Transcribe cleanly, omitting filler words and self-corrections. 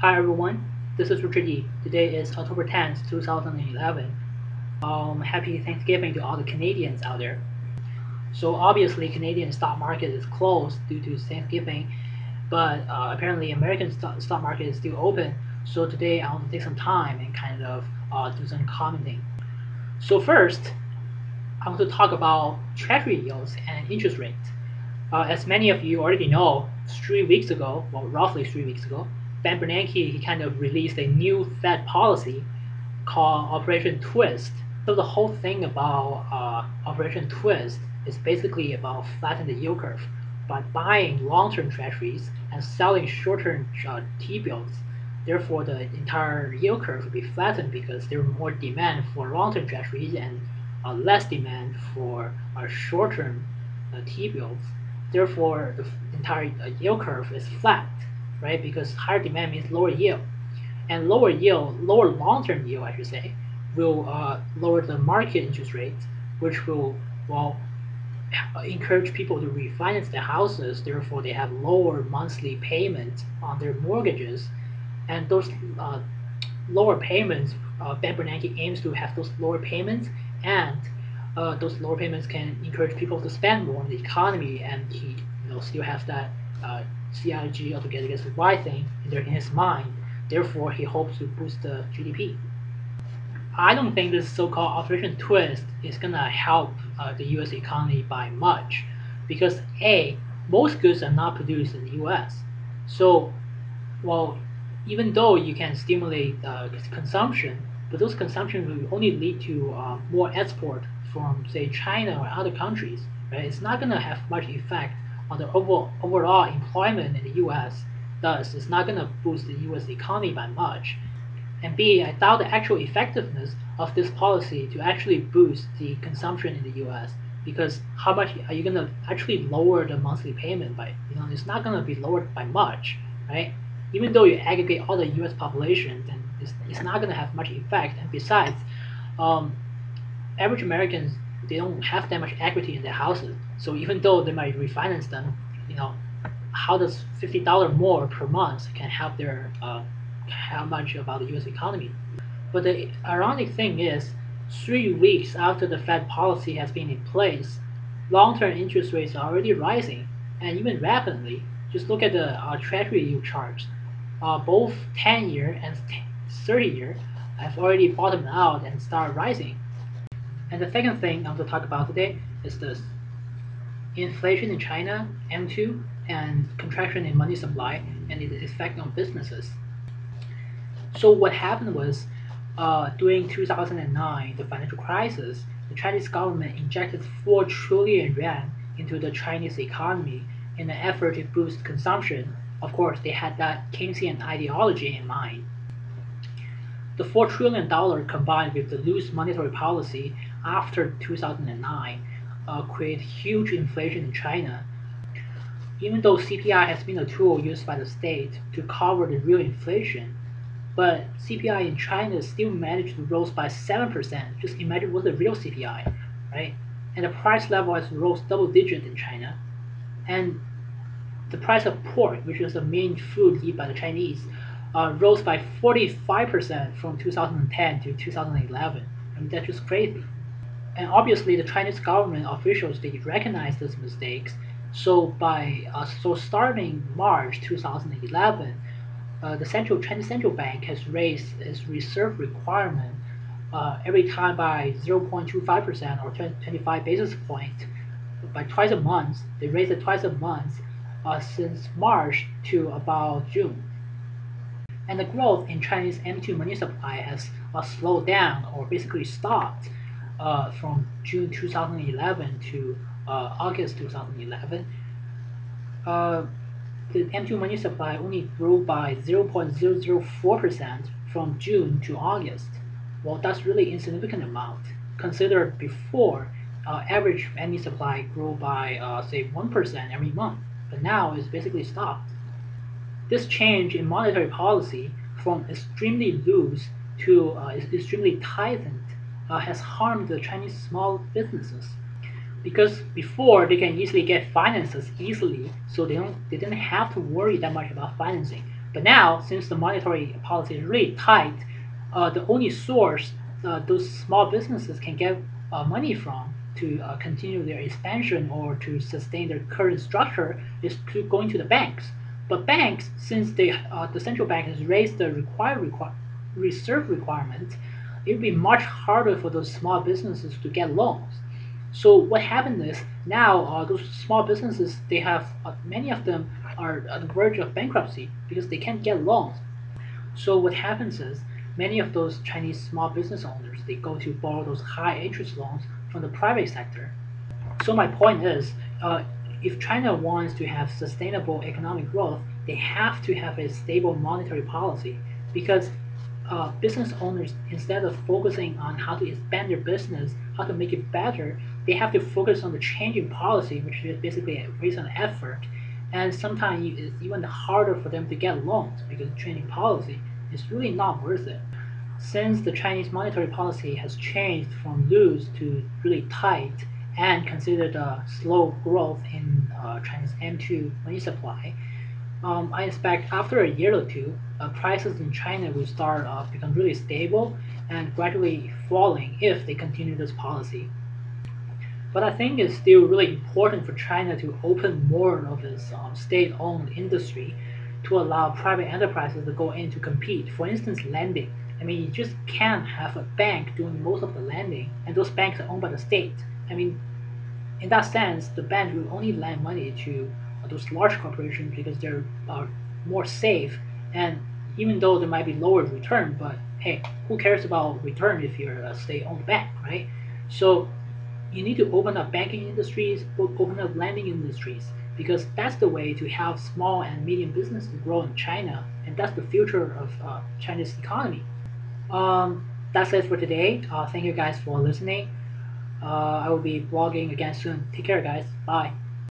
Hi everyone, this is Richard Yi. Today is October 10th, 2011. Happy Thanksgiving to all the Canadians out there. So obviously Canadian stock market is closed due to Thanksgiving, but apparently American stock market is still open. So today I want to take some time and kind of do some commenting. So first, I want to talk about Treasury yields and interest rates. As many of you already know, 3 weeks ago, well, roughly 3 weeks ago, Ben Bernanke he kind of released a new Fed policy called Operation Twist. So the whole thing about Operation Twist is basically about flattening the yield curve by buying long-term treasuries and selling short-term T-bills. Therefore, the entire yield curve will be flattened because there is more demand for long-term treasuries and less demand for short-term T-bills. Therefore, the entire yield curve is flat, right? Because higher demand means lower yield, and lower long-term yield, I should say, will lower the market interest rates, which will encourage people to refinance their houses. Therefore, they have lower monthly payments on their mortgages, and those lower payments, Ben Bernanke aims to have those lower payments, and those lower payments can encourage people to spend more on the economy, and he still has that CIG or Together Against the Y thing in his mind. Therefore, he hopes to boost the GDP. I don't think this so-called Operation Twist is gonna help the U.S. economy by much, because A, most goods are not produced in the U.S. So, well, even though you can stimulate consumption, but those consumption will only lead to more export from, say, China or other countries. Right? It's not gonna have much effect on the overall employment in the U.S. Thus, it's not gonna boost the U.S. economy by much. And B, I doubt the actual effectiveness of this policy to actually boost the consumption in the U.S. because how much are you gonna actually lower the monthly payment by? It's not gonna be lowered by much, right? Even though you aggregate all the U.S. population, then it's not gonna have much effect. And besides, average Americans they don't have that much equity in their houses, so even though they might refinance them, how does $50 more per month can help their how much about the U.S. economy? But the ironic thing is, 3 weeks after the Fed policy has been in place, long-term interest rates are already rising, and even rapidly. Just look at the Treasury yield charts. Both 10-year and 30-year have already bottomed out and started rising. And the second thing I want to talk about today is this: inflation in China, M2, and contraction in money supply and its effect on businesses. So what happened was, during 2009, the financial crisis, the Chinese government injected 4 trillion yuan into the Chinese economy in an effort to boost consumption. Of course, they had that Keynesian ideology in mind. The $4 trillion combined with the loose monetary policy after 2009 created huge inflation in China. Even though CPI has been a tool used by the state to cover the real inflation, but CPI in China still managed to rise by 7%. Just imagine what's the real CPI, right? And the price level has rose double digit in China. And the price of pork, which is the main food eaten by the Chinese, rose by 45% from 2010 to 2011. I mean, that's just crazy. And obviously, the Chinese government officials they recognize these mistakes. So starting March 2011, the Chinese central bank has raised its reserve requirement every time by 0.25% or 25 basis points by twice a month. They raised it twice a month since March to about June. And the growth in Chinese M2 money supply has slowed down or basically stopped from June 2011 to August 2011. The M2 money supply only grew by 0.004% from June to August. Well, that's really insignificant amount considered before average money supply grew by say 1% every month, but now it's basically stopped. This change in monetary policy from extremely loose to extremely tightened has harmed the Chinese small businesses because before they can easily get finances easily, so they didn't have to worry that much about financing. But now, since the monetary policy is really tight, the only source those small businesses can get money from to continue their expansion or to sustain their current structure is to going to the banks. But banks, since the central bank has raised the reserve requirement, it would be much harder for those small businesses to get loans. So what happened is now those small businesses they have many of them are on the verge of bankruptcy because they can't get loans. So what happens is many of those Chinese small business owners they go to borrow those high interest loans from the private sector. So my point is, if China wants to have sustainable economic growth, they have to have a stable monetary policy because business owners, instead of focusing on how to expand their business, how to make it better, they have to focus on the changing policy, which is basically based on effort. And sometimes it's even harder for them to get loans because changing policy is really not worth it. Since the Chinese monetary policy has changed from loose to really tight and considered a slow growth in China's M2 money supply, I expect after a year or two, prices in China will start become really stable and gradually falling if they continue this policy. But I think it's still really important for China to open more of its state-owned industry to allow private enterprises to go in to compete. For instance, lending. I mean, you just can't have a bank doing most of the lending, and those banks are owned by the state. I mean, in that sense, the bank will only lend money to those large corporations because they're more safe. And even though there might be lower return, but hey, who cares about return if you're a state-owned bank, right? So you need to open up banking industries, open up lending industries, because that's the way to have small and medium businesses grow in China, and that's the future of China's economy. That's it for today. Thank you guys for listening. I will be blogging again soon. Take care, guys. Bye.